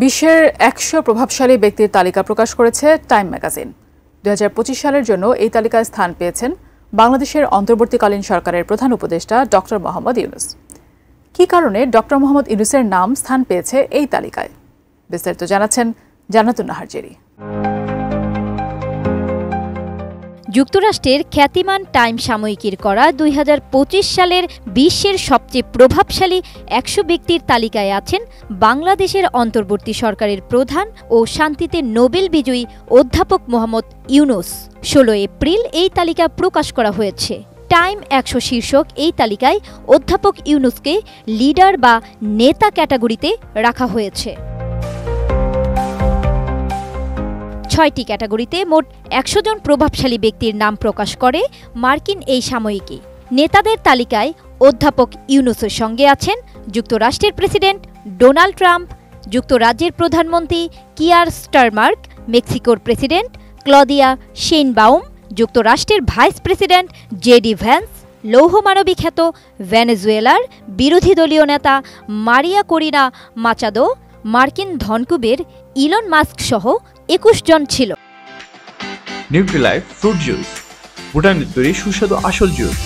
বিশ্বের ১০০ প্রভাবশালী ব্যক্তির তালিকা প্রকাশ করেছে টাইম ম্যাগাজিন। ২০২৫ সালের জন্য এই তালিকায় স্থান পেয়েছেন বাংলাদেশের অন্তর্বর্তীকালীন সরকারের প্রধান উপদেষ্টা ডক্টর মোহাম্মদ ইউনূস। কী কারণে ডক্টর মোহাম্মদ ইউনূসের নাম স্থান পেয়েছে এই তালিকায়, বিস্তারিত জানাচ্ছেন জান্নাতুন নাহার জেরি। যুক্তরাষ্ট্রের খ্যাতিমান টাইম সাময়িকীর করা ২০২৫ সালের বিশ্বের সবচেয়ে প্রভাবশালী ১০০ ব্যক্তির তালিকায় আছেন বাংলাদেশের অন্তর্বর্তী সরকারের প্রধান ও শান্তিতে নোবেল বিজয়ী অধ্যাপক মোহাম্মদ ইউনূস। ১৬ এপ্রিল এই তালিকা প্রকাশ করা হয়েছে। টাইম ১০০ শীর্ষক এই তালিকায় অধ্যাপক ইউনূসকে লিডার বা নেতা ক্যাটাগরিতে রাখা হয়েছে। ৬টি ক্যাটাগরিতে মোট ১০০ জন প্রভাবশালী ব্যক্তির নাম প্রকাশ করে মার্কিন এই সাময়িকী। নেতাদের তালিকায় অধ্যাপক ইউনূসের সঙ্গে আছেন যুক্তরাষ্ট্রের প্রেসিডেন্ট ডোনাল্ড ট্রাম্প, যুক্তরাজ্যের প্রধানমন্ত্রী কিয়ার স্টারমার্ক, মেক্সিকোর প্রেসিডেন্ট ক্লদিয়া শেইনবাউম, যুক্তরাষ্ট্রের ভাইস প্রেসিডেন্ট জেডি ভ্যান্স, লৌহমানবী খ্যাত ভেনেজুয়েলার বিরোধী দলীয় নেতা মারিয়া করিনা মাচাদো, মার্কিন ধনকুবের ইলন মাস্ক সহ ২১ জন ছিল। নিউট্রিলাইফ ফ্রুট জুস, ভুটানের তৈরি সুস্বাদু আসল জুস।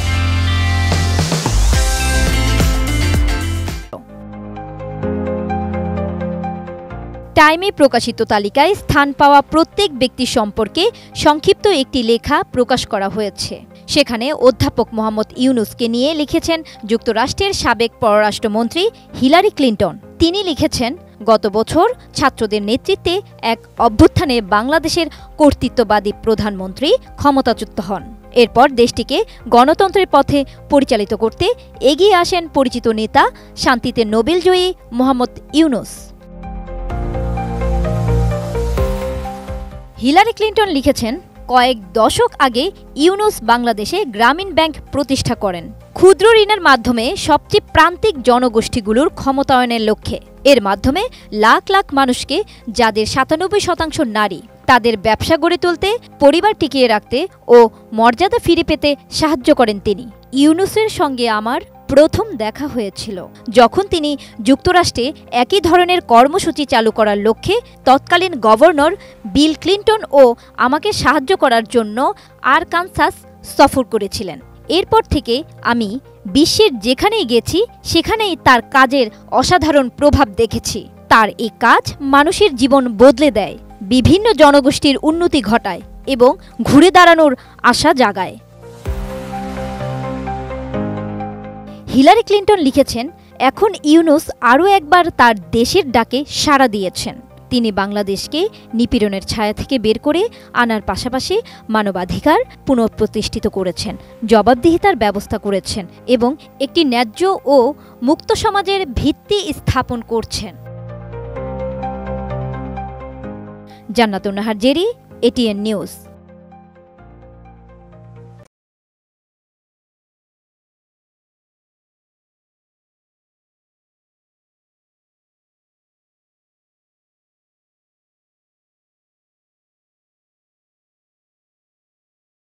টাইমে প্রকাশিত তালিকায় স্থান পাওয়া প্রত্যেক ব্যক্তি সম্পর্কে সংক্ষিপ্ত একটি লেখা প্রকাশ করা হয়েছে। সেখানে অধ্যাপক মোহাম্মদ ইউনূসকে নিয়ে লিখেছেন যুক্তরাষ্ট্রের সাবেক পররাষ্ট্রমন্ত্রী হিলারি ক্লিন্টন। তিনি লিখেছেন, গত বছর ছাত্রদের নেতৃত্বে এক অভ্যুত্থানে বাংলাদেশের কর্তৃত্ববাদী প্রধানমন্ত্রী ক্ষমতাচ্যুত হন। এরপর দেশটিকে গণতন্ত্রের পথে পরিচালিত করতে এগিয়ে আসেন পরিচিত নেতা শান্তিতে নোবেলজয়ী মোহাম্মদ ইউনূস। হিলারি ক্লিন্টন লিখেছেন, কয়েক দশক আগে ইউনূস বাংলাদেশে গ্রামীণ ব্যাংক প্রতিষ্ঠা করেন ক্ষুদ্র ঋণের মাধ্যমে সবচেয়ে প্রান্তিক জনগোষ্ঠীগুলোর ক্ষমতায়নের লক্ষ্যে। এর মাধ্যমে লাখ লাখ মানুষকে, যাদের ৯৭% নারী, তাদের ব্যবসা গড়ে তুলতে, পরিবার টিকিয়ে রাখতে ও মর্যাদা ফিরে পেতে সাহায্য করেন তিনি। ইউনূসের সঙ্গে আমার প্রথম দেখা হয়েছিল যখন তিনি যুক্তরাষ্ট্রে একই ধরনের কর্মসূচি চালু করার লক্ষ্যে তৎকালীন গভর্নর বিল ক্লিন্টন ও আমাকে সাহায্য করার জন্য আরকানসাস সফর করেছিলেন। এরপর থেকে আমি বিশ্বের যেখানেই গেছি সেখানেই তার কাজের অসাধারণ প্রভাব দেখেছি। তার এই কাজ মানুষের জীবন বদলে দেয়, বিভিন্ন জনগোষ্ঠীর উন্নতি ঘটায় এবং ঘুরে দাঁড়ানোর আশা জাগায়। হিলারি ক্লিন্টন লিখেছেন, এখন ইউনূস আরও একবার তার দেশের ডাকে সাড়া দিয়েছেন। তিনি বাংলাদেশকে নিপীড়নের ছায়া থেকে বের করে আনার পাশাপাশি মানবাধিকার পুনঃপ্রতিষ্ঠিত করেছেন, জবাবদিহিতার ব্যবস্থা করেছেন এবং একটি ন্যায্য ও মুক্ত সমাজের ভিত্তি স্থাপন করছেন। জান্নাতুন নাহার জেরি, এটিএন নিউজ।